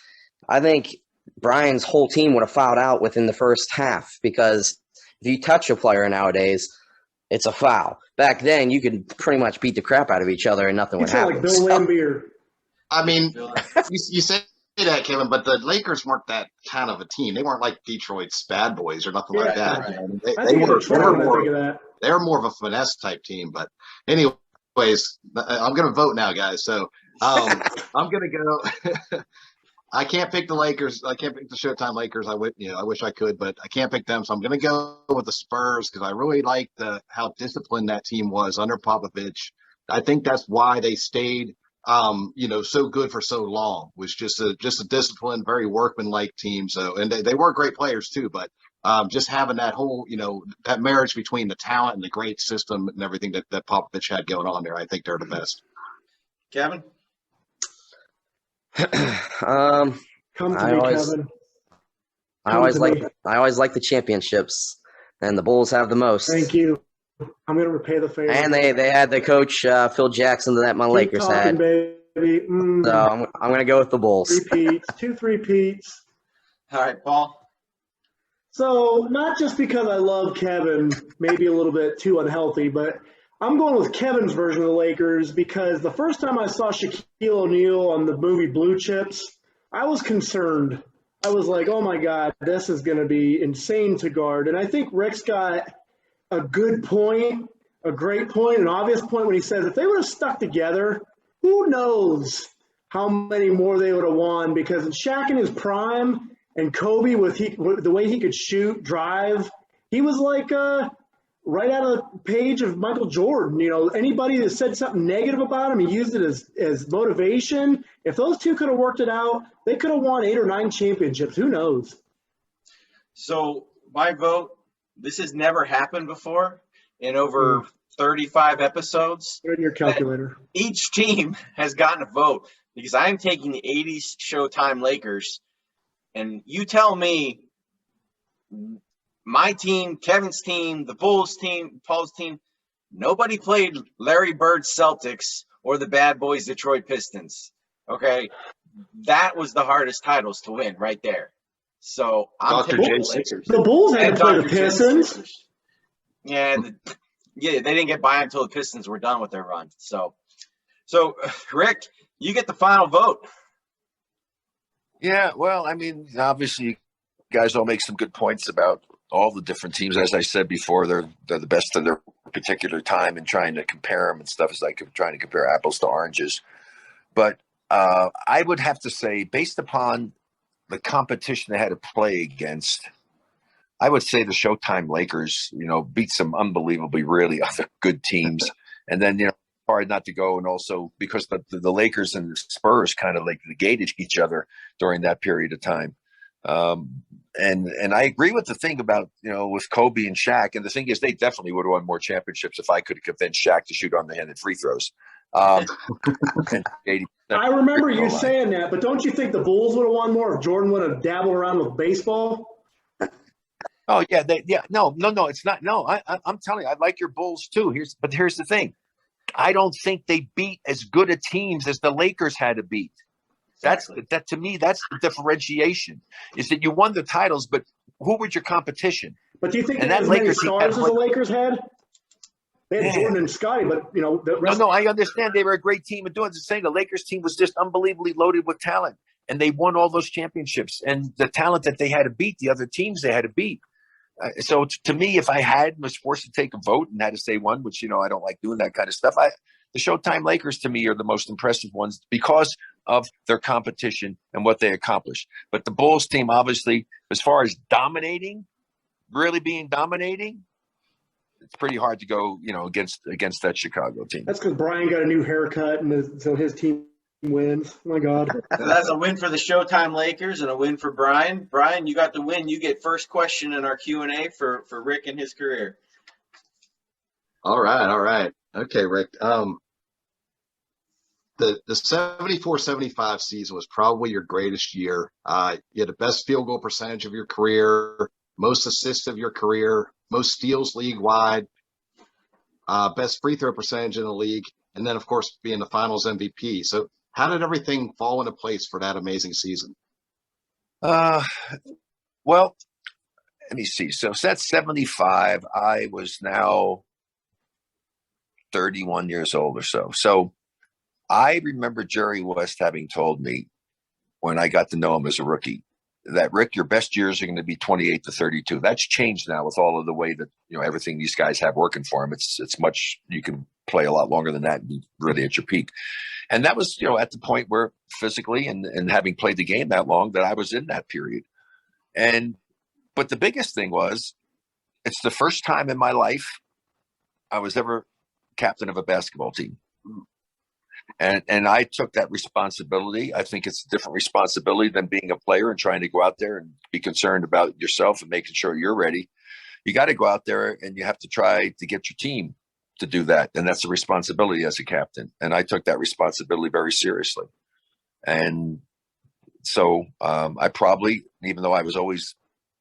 I think Brian's whole team would have fouled out within the first half, because if you touch a player nowadays, it's a foul. Back then, you could pretty much beat the crap out of each other and nothing You would sound happen. like Bill Laimbeer. I mean, you say that, Kevin, but the Lakers weren't that kind of a team. They weren't like Detroit's bad boys or nothing like that. right. You know, I they think were it's a when I more. think of that. They were more of a finesse type team. But anyways, I'm going to vote now, guys. So I'm going to go. I can't pick the Lakers. I can't pick the Showtime Lakers. I wish I could, but I can't pick them. So I'm going to go with the Spurs because I really like how disciplined that team was under Popovich. I think that's why they stayed, so good for so long. Was just a disciplined, very workmanlike team. So, and they were great players too, but just having that whole, that marriage between the talent and the great system and everything that Popovich had going on there, I think they're the best. Kevin? Come to I me, always- Kevin. I always Come to me. like the championships, and the Bulls have the most. Thank you. I'm going to repay the favor. And they had the coach Phil Jackson that my Keep Lakers talking, had. baby. So I'm going to go with the Bulls. Repeats, 2 3-peats. All right, Paul. So not just because I love Kevin, maybe a little bit too unhealthy, but I'm going with Kevin's version of the Lakers because the first time I saw Shaquille O'Neal on the movie Blue Chips, I was concerned. I was like, oh my God, this is going to be insane to guard. And I think Rick's got a good point, a great point, an obvious point when he says if they would have stuck together, who knows how many more they would have won, because Shaq in his prime and Kobe with the way he could shoot, drive, he was like right out of the page of Michael Jordan. Anybody that said something negative about him, he used it as motivation. If those two could have worked it out, they could have won 8 or 9 championships. Who knows? So my vote, this has never happened before in over 35 episodes. Put it in your calculator. Each team has gotten a vote because I'm taking the 80s Showtime Lakers. And you tell me, my team, Kevin's team, the Bulls team, Paul's team, nobody played Larry Bird's Celtics or the Bad Boys Detroit Pistons. Okay? That was the hardest titles to win right there. So I'm Dr. taking the J. Lakers. The Bulls had And to play the Dr. J. Pistons. Sixers. Yeah, they didn't get by until the Pistons were done with their run. So Rick, you get the final vote. Yeah, well, I mean, obviously, you guys all make some good points about all the different teams. As I said before, they're the best of their particular time, and trying to compare them and stuff is like trying to compare apples to oranges. But I would have to say, based upon the competition they had to play against, I would say the Showtime Lakers, beat some unbelievably really other good teams. And then, hard not to go. And also because the Lakers and the Spurs kind of like negated each other during that period of time. And I agree with the thing about, with Kobe and Shaq. And the thing is, they definitely would have won more championships if I could have convinced Shaq to shoot on-the-handed free throws. I remember you saying that, but don't you think the Bulls would have won more if Jordan would have dabbled around with baseball? Oh yeah, no, it's not. No, I'm telling you, I like your Bulls too. Here's the thing. I don't think they beat as good a teams as the Lakers had to beat. That to me, that's the differentiation. Is that you won the titles, but who was your competition? But do you think that as many stars as the Lakers had? They had Jordan and Scottie, but the rest. No, I understand they were a great team and doing the same. The Lakers team was just unbelievably loaded with talent, and they won all those championships. And the talent that they had to beat, the other teams they had to beat. So to me, if I was forced to take a vote and had to say one, which I don't like doing that kind of stuff, the Showtime Lakers to me are the most impressive ones because of their competition and what they accomplished. But the Bulls team, obviously, as far as really being dominating, it's pretty hard to go, against that Chicago team. That's because Brian got a new haircut, and so his team wins. Oh my God. So that's a win for the Showtime Lakers and a win for Brian. Brian, you got the win. You get first question in our Q&A for Rick and his career. All right. Okay, Rick. The 74-75 season was probably your greatest year. You had the best field goal percentage of your career, most assists of your career, most steals league-wide, best free throw percentage in the league, and then, of course, being the finals MVP. So how did everything fall into place for that amazing season? Well, let me see. So that's 75. I was now 31 years old or so. So I remember Jerry West having told me when I got to know him as a rookie that, Rick, your best years are going to be 28 to 32. That's changed now with all of the way that, everything these guys have working for them. It's much, you can play a lot longer than that and be really at your peak. And that was, at the point where physically and having played the game that long that I was in that period. But the biggest thing was, it's the first time in my life I was ever captain of a basketball team. And I took that responsibility. I think it's a different responsibility than being a player and trying to go out there and be concerned about yourself and making sure you're ready. You got to go out there and you have to try to get your team to do that. And that's a responsibility as a captain. And I took that responsibility very seriously. And so I probably, even though I was always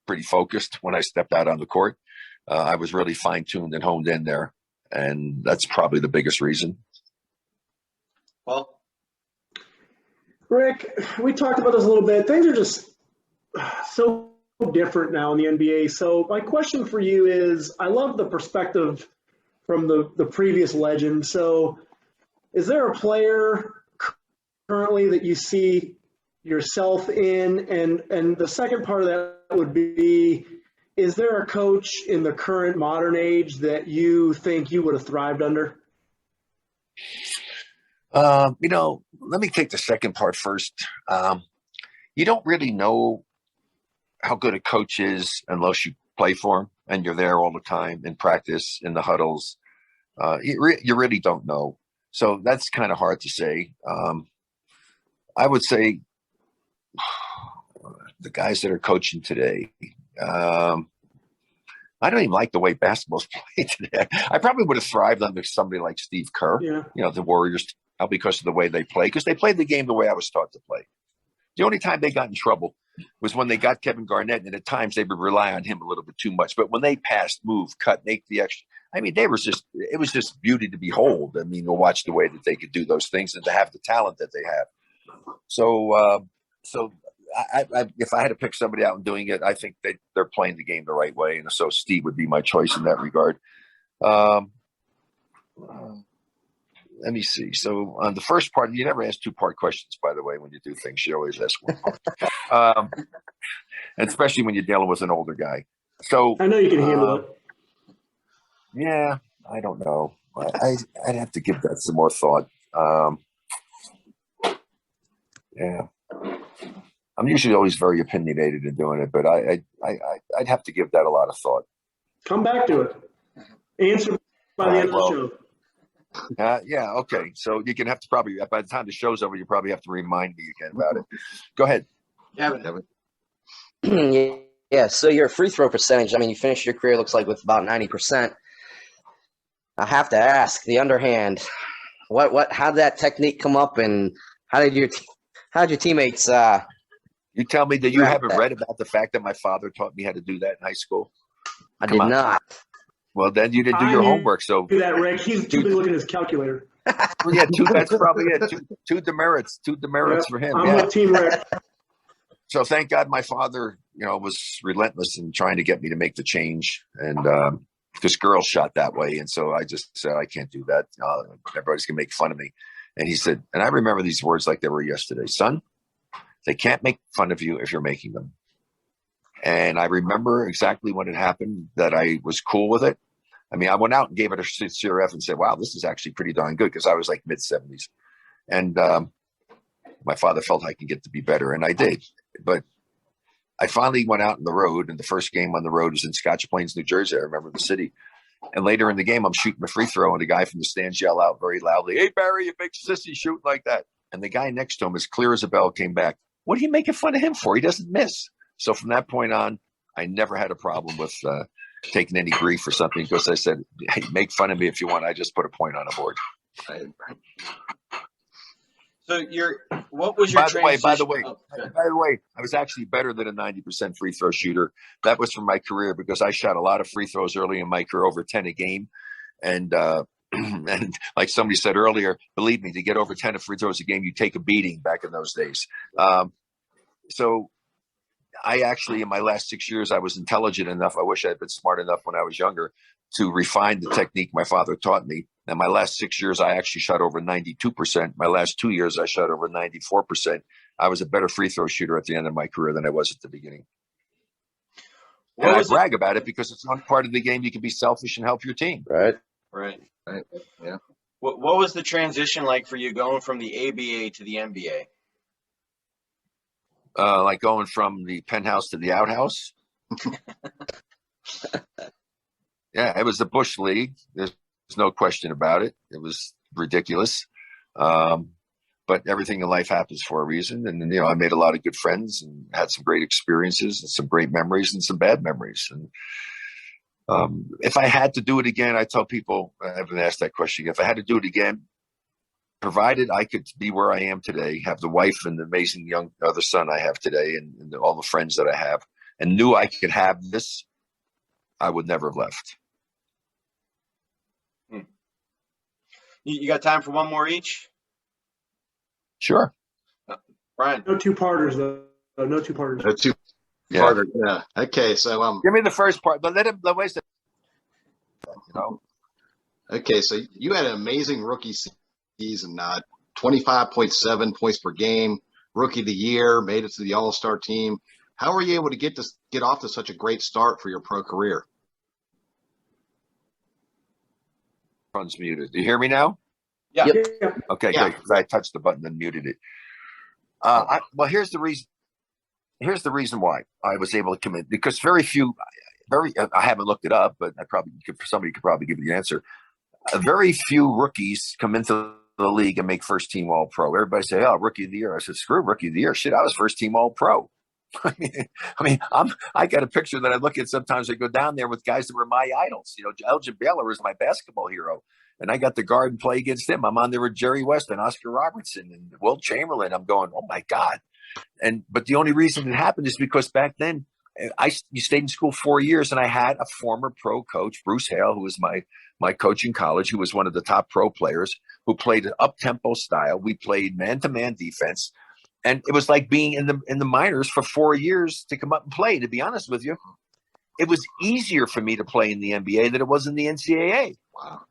pretty focused when I stepped out on the court, I was really fine-tuned and honed in there. And that's probably the biggest reason. Well, Rick, we talked about this a little bit. Things are just so different now in the NBA. So my question for you is, I love the perspective from the previous legend. So is there a player currently that you see yourself in? And the second part of that would be, is there a coach in the current modern age that you think you would have thrived under? Let me take the second part first. You don't really know how good a coach is unless you play for him and you're there all the time in practice, in the huddles. You really don't know. So that's kind of hard to say. I would say the guys that are coaching today, I don't even like the way basketball's played today. I probably would have thrived under somebody like Steve Kerr, the Warriors, because of the way they play, because they played the game the way I was taught to play. The only time they got in trouble was when they got Kevin Garnett, and at times they would rely on him a little bit too much. But when they passed, move, cut, make the extra, it was just beauty to behold. To watch the way that they could do those things and to have the talent that they have. So if I had to pick somebody out and doing it, I think they're playing the game the right way. And so Steve would be my choice in that regard. Let me see. So on the first part, you never ask two-part questions, by the way, when you do things. You always ask one part. And especially when you're dealing with an older guy. So I know you can handle it. Yeah, I don't know. I'd have to give that some more thought. Yeah. I'm usually always very opinionated in doing it, but I'd have to give that a lot of thought. Come back to it. Answer by the end of the show. Yeah. Okay. So you can have to probably, by the time the show's over, you probably have to remind me again about it. Go ahead. Kevin. Yeah. So your free throw percentage, I mean, you finished your career, looks like, with about 90%. I have to ask, the underhand, how did that technique come up, and how did your teammates, You tell me that you haven't that? read about the fact that my father taught me how to do that in high school? I Come did on. not. Well, then you didn't do I your knew homework. So that, Rick. He's too busy looking at his calculator. well, yeah, that's probably it. Two demerits Yep, for him. I'm Yeah. with Team Rick. So thank God my father, was relentless in trying to get me to make the change. And because girls shot that way. And so I just said, I can't do that. Everybody's going to make fun of me. And he said, and I remember these words like they were yesterday, son, they can't make fun of you if you're making them. And I remember exactly when it happened that I was cool with it. I mean, I went out and gave it a sincere F and said, wow, this is actually pretty darn good, because I was like mid-70s. And my father felt I could get to be better, and I did. But I finally went out on the road, and the first game on the road was in Scotch Plains, New Jersey. I remember the city. And later in the game, I'm shooting a free throw, and the guy from the stands yell out very loudly, "Hey, Barry, you big sissy shooting like that." And the guy next to him, as clear as a bell, came back, "What are you making fun of him for? He doesn't miss." So from that point on, I never had a problem with taking any grief or something, because I said, hey, make fun of me if you want. I just put a point on the board. So what was your transition? By the way, I was actually better than a 90% free throw shooter. That was from my career, because I shot a lot of free throws early in my career, over 10 a game. And and like somebody said earlier, believe me, to get over 10 free throws a game, you take a beating back in those days. So I actually, in my last 6 years, I was intelligent enough. I wish I had been smart enough when I was younger to refine the technique my father taught me. And my last 6 years, I actually shot over 92%. My last 2 years, I shot over 94%. I was a better free throw shooter at the end of my career than I was at the beginning. And I brag about it, because it's one part of the game you can be selfish and help your team. Right. Yeah. What was the transition like for you going from the ABA to the NBA? Like going from the penthouse to the outhouse. Yeah, it was the Bush League. There's no question about it. It was ridiculous. But everything in life happens for a reason. And, I made a lot of good friends and had some great experiences and some great memories and some bad memories. And if I had to do it again, I tell people, I haven't asked that question. If I had to do it again, provided I could be where I am today, have the wife and the amazing young other son I have today, and all the friends that I have, and knew I could have this, I would never have left. You got time for one more each? Sure. Brian. No two-parters, though. No two-parters. No two-parter. Yeah. Okay, so give me the first part, but let wait a second. Okay, so you had an amazing rookie season, 25.7 points per game, rookie of the year, made it to the All-Star team. How were you able to get off to such a great start for your pro career? Phone's muted. Do you hear me now? Yeah. Yeah. Okay, Yeah. great. Because I touched the button and muted it. Well, here's the reason. Here's the reason why I was able to commit, because I haven't looked it up, but somebody could probably give you the answer. Very few rookies come into the league and make first team all pro. Everybody say, "Oh, rookie of the year." I said, "Screw rookie of the year. Shit, I was first team all pro." I got a picture that I look at sometimes. I go down there with guys that were my idols. Elgin Baylor was my basketball hero, and I got to guard and play against him. I'm on there with Jerry West and Oscar Robertson and Wilt Chamberlain. I'm going, oh my God. But the only reason it happened is because back then you stayed in school 4 years, and I had a former pro coach, Bruce Hale, who was my coach in college, who was one of the top pro players, who played an up-tempo style. We played man-to-man defense. And it was like being in the minors for 4 years to come up and play. To be honest with you, it was easier for me to play in the NBA than it was in the NCAA. Wow.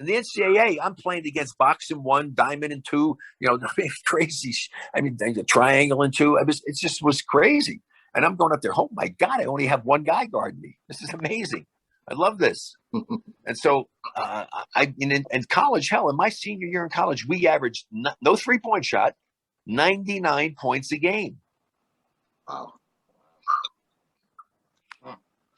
In the NCAA, I'm playing against box and 1, diamond and 2, crazy. Triangle and 2. It just was crazy. And I'm going up there, oh my God, I only have one guy guarding me. This is amazing. I love this. And so in college, hell, in my senior year in college, we averaged no 3-point shot, 99 points a game. Wow.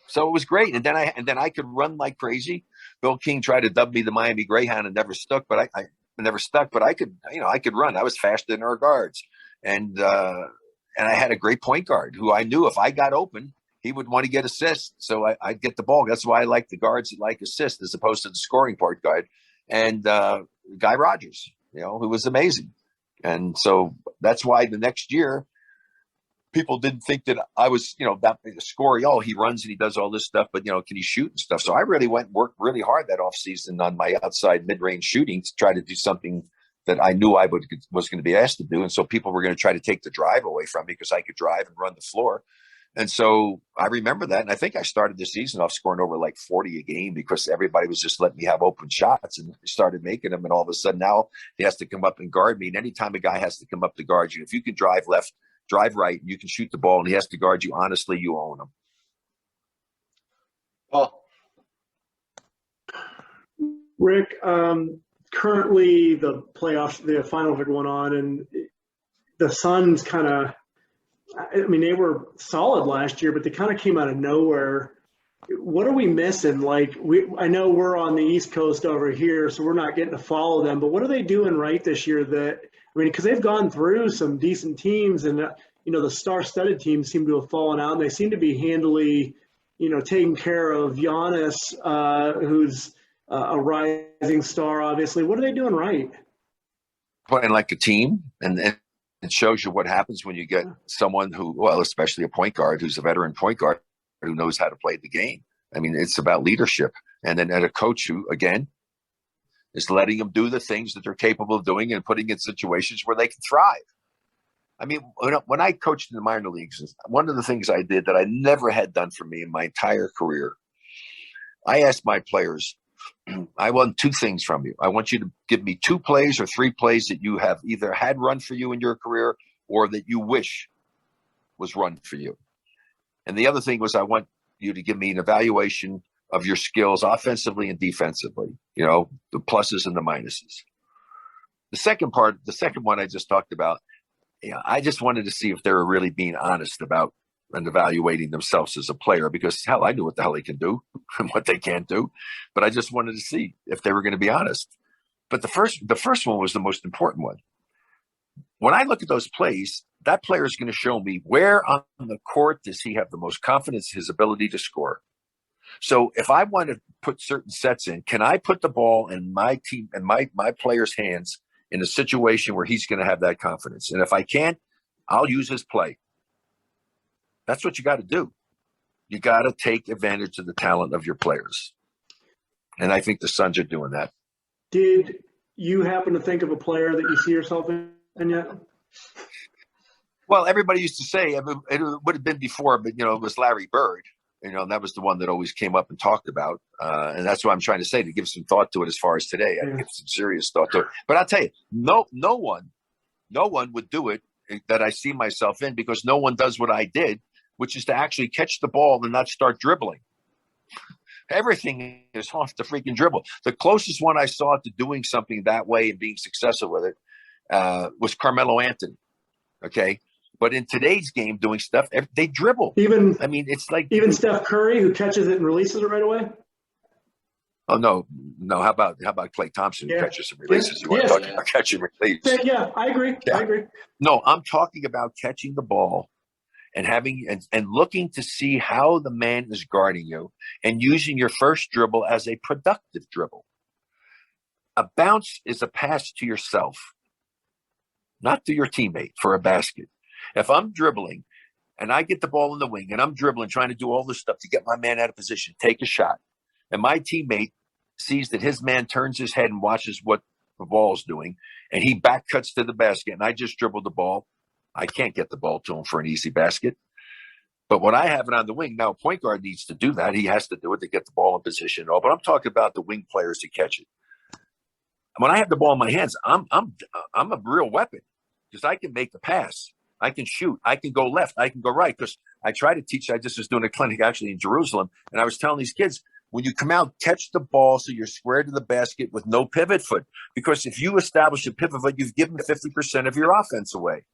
So it was great. And then I could run like crazy. Bill King tried to dub me the Miami Greyhound and never stuck, but I never stuck, but I could, I could run. I was faster than our guards. And I had a great point guard who I knew if I got open, he would want to get assists. So I'd get the ball. That's why I like the guards that like assists as opposed to the scoring part guard. And Guy Rogers, who was amazing. And so that's why the next year, people didn't think that I was, that scoring. Oh, he runs and he does all this stuff, but can he shoot and stuff? So I really worked really hard that offseason on my outside mid-range shooting to try to do something that I knew I was going to be asked to do. And so people were going to try to take the drive away from me because I could drive and run the floor. And so I remember that. And I think I started the season off scoring over like 40 a game because everybody was just letting me have open shots and started making them. And all of a sudden now he has to come up and guard me. And anytime a guy has to come up to guard you, if you can drive left, drive right, and you can shoot the ball and he has to guard you, honestly, you own him. Well, Rick, currently the playoffs, the finals are going on, and the Suns kind of, they were solid last year, but they kind of came out of nowhere. What are we missing? Like, I know we're on the East Coast over here, so we're not getting to follow them, but what are they doing right this year because they've gone through some decent teams, and the star-studded teams seem to have fallen out, and they seem to be handily, taking care of Giannis, who's a rising star, obviously. What are they doing right? Playing like a team, and it shows you what happens when you get someone who, well, especially a point guard who's a veteran point guard who knows how to play the game. It's about leadership, and then a coach who, again, is letting them do the things that they're capable of doing and putting in situations where they can thrive. When I coached in the minor leagues, one of the things I did that I never had done for me in my entire career, I asked my players, I want two things from you. I want you to give me 2 plays or 3 plays that you have either had run for you in your career or that you wish was run for you. And the other thing was I want you to give me an evaluation of your skills offensively and defensively, the pluses and the minuses. The second one I just talked about, I just wanted to see if they were really being honest about and evaluating themselves as a player, because hell, I knew what the hell they can do and what they can't do, but I just wanted to see if they were going to be honest. But the first one was the most important one. When I look at those plays, that player is going to show me where on the court does he have the most confidence in his ability to score. So if I want to put certain sets in, can I put the ball in my team and my player's hands in a situation where he's going to have that confidence? And if I can't, I'll use his play. That's what you got to do. You got to take advantage of the talent of your players. And I think the Suns are doing that. Did you happen to think of a player that you see yourself in yet? Well, everybody used to say, it would have been before, but, it was Larry Bird. That was the one that always came up and talked about. And that's what I'm trying to say, to give some thought to it as far as today. I give some serious thought to it. But I'll tell you, no one would do it that I see myself in, because no one does what I did, which is to actually catch the ball and not start dribbling. Everything is off the freaking dribble. The closest one I saw to doing something that way and being successful with it was Carmelo Anthony. Okay. But in today's game, doing stuff, they dribble. It's like even Steph Curry, who catches it and releases it right away. Oh no! How about Klay Thompson, who catches and releases? You want to talk about catch and release? Yeah, I agree. Yeah. I agree. No, I'm talking about catching the ball and having and looking to see how the man is guarding you and using your first dribble as a productive dribble. A bounce is a pass to yourself, not to your teammate for a basket. If I'm dribbling and I get the ball in the wing and I'm dribbling, trying to do all this stuff to get my man out of position, take a shot, and my teammate sees that his man turns his head and watches what the ball's doing, and he back cuts to the basket, and I just dribbled the ball, I can't get the ball to him for an easy basket. But when I have it on the wing, now a point guard needs to do that. He has to do it to get the ball in position. But I'm talking about the wing players to catch it. When I have the ball in my hands, I'm a real weapon, because I can make the pass. I can shoot. I can go left. I can go right. Because I try to teach. I just was doing a clinic actually in Jerusalem, and I was telling these kids, when you come out, catch the ball so you're square to the basket with no pivot foot. Because if you establish a pivot foot, you've given 50% of your offense away.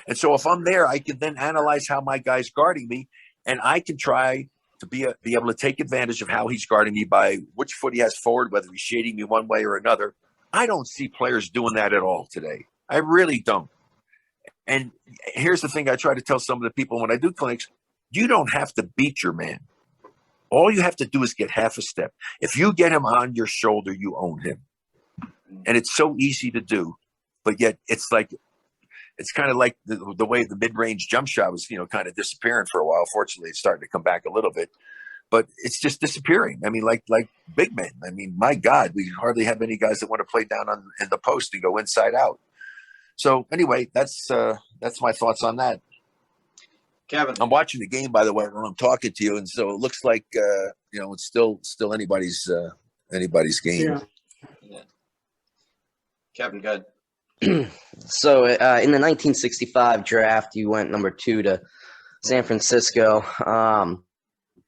And so if I'm there, I can then analyze how my guy's guarding me, and I can try to be able to take advantage of how he's guarding me by which foot he has forward, whether he's shading me one way or another. I don't see players doing that at all today. I really don't. And here's the thing I try to tell some of the people when I do clinics, you don't have to beat your man. All you have to do is get half a step. If you get him on your shoulder, you own him. And it's so easy to do, but yet it's kind of like the way the mid-range jump shot was, kind of disappearing for a while. Fortunately, it's starting to come back a little bit, but it's just disappearing. I mean, like big men. I mean, my God, we hardly have any guys that want to play down in the post and go inside out. So anyway, that's my thoughts on that. Kevin, I'm watching the game, by the way, when I'm talking to you, and so it looks like it's still anybody's game. Yeah. Kevin, go ahead. So in the 1965 draft, you went number 2 to San Francisco. Am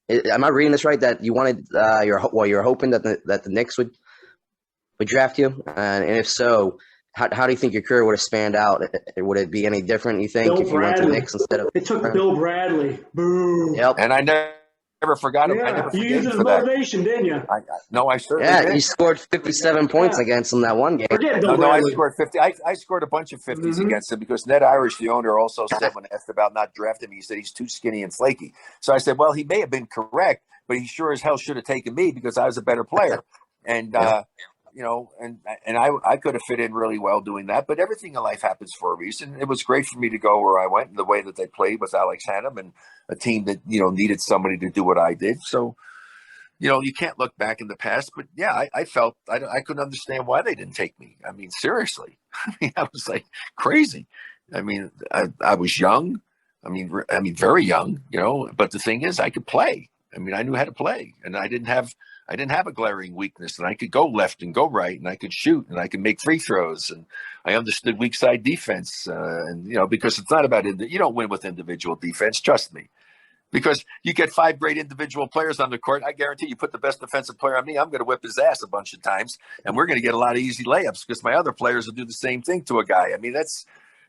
I reading this right? That you wanted you're hoping that the Knicks would draft you, and if so, how do you think your career would have spanned out? Would it be any different, you think, if you went to the Knicks instead of? It took Bill Bradley. Boo. Yep. And I never forgot him. Yeah, I never you forgave used him his for that. motivation, didn't you? No, I certainly Yeah, did. you scored 57 points against him that one game. Forget Bill No, I Bradley. scored 50. I scored a bunch of 50s against him because Ned Irish, the owner, also said when asked about not drafting me, he said he's too skinny and flaky. So I said, well, he may have been correct, but he sure as hell should have taken me because I was a better player. And and I could have fit in really well doing that. But everything in life happens for a reason. It was great for me to go where I went and the way that they played with Alex Hannum and a team that, needed somebody to do what I did. So, you can't look back in the past. But, yeah, I felt I couldn't understand why they didn't take me. I mean, seriously. I mean, I was like crazy. I mean, I was young. I mean, very young, But the thing is, I could play. I mean, I knew how to play. And I didn't have a glaring weakness, and I could go left and go right, and I could shoot, and I could make free throws, and I understood weak side defense. Because it's not about you don't win with individual defense. Trust me, because you get 5 great individual players on the court. I guarantee you put the best defensive player on me, I'm going to whip his ass a bunch of times, and we're going to get a lot of easy layups because my other players will do the same thing to a guy. I mean, that's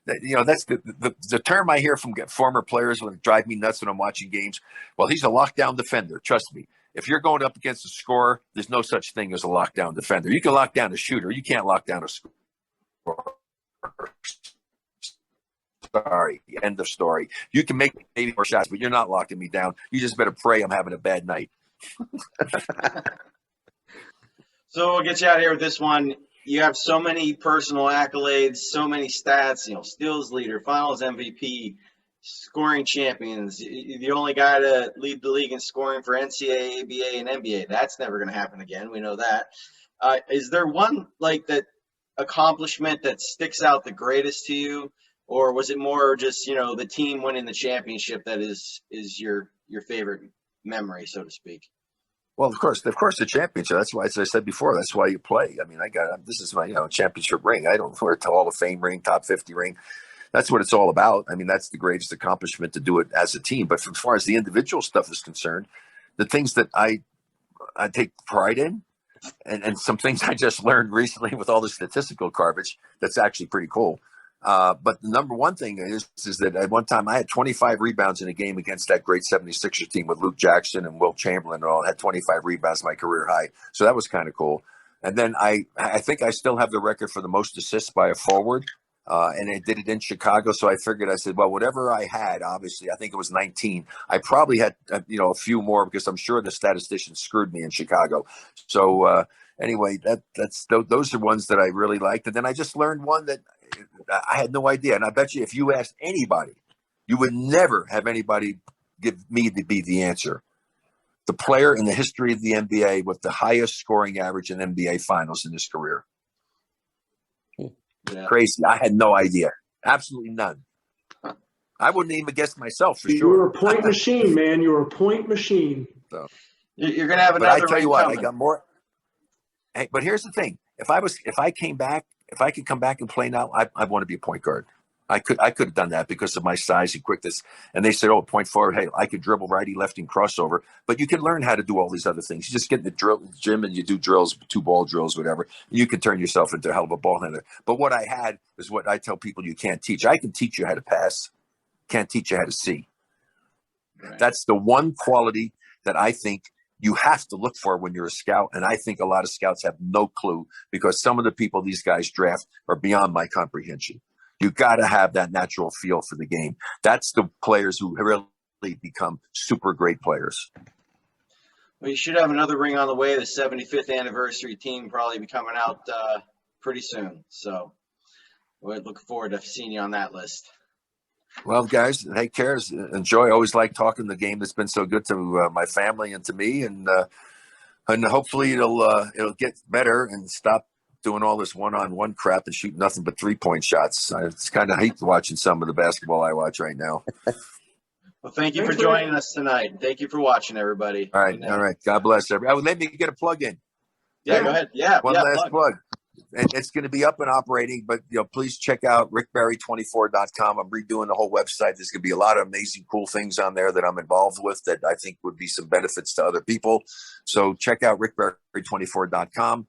the term I hear from former players when it drive me nuts when I'm watching games. Well, he's a lockdown defender. Trust me. If you're going up against a scorer, there's no such thing as a lockdown defender. You can lock down a shooter. You can't lock down a scorer. Sorry, end of story. You can make maybe more shots, but you're not locking me down. You just better pray I'm having a bad night. So we'll get you out of here with this one. You have so many personal accolades, so many stats, steals leader, finals MVP, scoring champions. You're the only guy to lead the league in scoring for NCAA, ABA, and NBA. That's never going to happen again. We know that. Is there one that accomplishment that sticks out the greatest to you, or was it more just the team winning the championship that is your favorite memory, so to speak? Well, of course, the championship. That's why, as I said before, that's why you play. I mean, this is my championship ring. I don't wear a Hall of Fame ring, top 50 ring. That's what it's all about. I mean, that's the greatest accomplishment to do it as a team. But as far as the individual stuff is concerned, the things that I take pride in, and some things I just learned recently with all the statistical garbage, that's actually pretty cool. But the number one thing is that at one time I had 25 rebounds in a game against that great 76er team with Luke Jackson and Wilt Chamberlain and all. I had 25 rebounds, my career high. So that was kind of cool. And then I think I still have the record for the most assists by a forward. And I did it in Chicago. So I figured, I said, well, whatever I had, obviously, I think it was 19. I probably had, a few more because I'm sure the statisticians screwed me in Chicago. So anyway, those are ones that I really liked. And then I just learned one that I had no idea. And I bet you if you asked anybody, you would never have anybody give me to be the answer. The player in the history of the NBA with the highest scoring average in NBA finals in his career. Yeah. Crazy. I had no idea. Absolutely none. I wouldn't even guess myself for sure. You were a point machine, man. You were a point machine. So you're going to have another. But I tell you what, coming. I got more. Hey, but here's the thing. If I could come back and play now, I want to be a point guard. I could have done that because of my size and quickness. And they said, oh, point forward. Hey, I could dribble righty, lefty, and crossover. But you can learn how to do all these other things. You just get in the gym and you do drills, 2-ball drills, whatever. And you can turn yourself into a hell of a ball handler. But what I had is what I tell people you can't teach. I can teach you how to pass. Can't teach you how to see. Right. That's the one quality that I think you have to look for when you're a scout. And I think a lot of scouts have no clue, because some of the people these guys draft are beyond my comprehension. You got to have that natural feel for the game. That's the players who really become super great players. Well, you should have another ring on the way. The 75th anniversary team probably be coming out pretty soon. So we're looking forward to seeing you on that list. Well, guys, take care. Enjoy. I always like talking the game that's been so good to my family and to me, and hopefully it'll get better and stop doing all this one-on-one crap and shoot nothing but 3-point shots. I kind of hate watching some of the basketball I watch right now. Well, thank you for joining us tonight. Thank you for watching, everybody. All right. God bless everybody. Let me get a plug in. Yeah, go ahead. Yeah, One last plug. And it's going to be up and operating, but please check out rickbarry24.com. I'm redoing the whole website. There's going to be a lot of amazing, cool things on there that I'm involved with that I think would be some benefits to other people. So check out rickbarry24.com.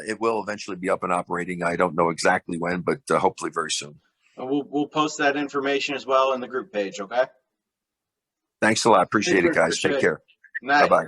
It will eventually be up and operating. I don't know exactly when, but hopefully very soon. And we'll post that information as well in the group page. Okay. Thanks a lot. Appreciate it, guys. Take care. Night. Bye-bye.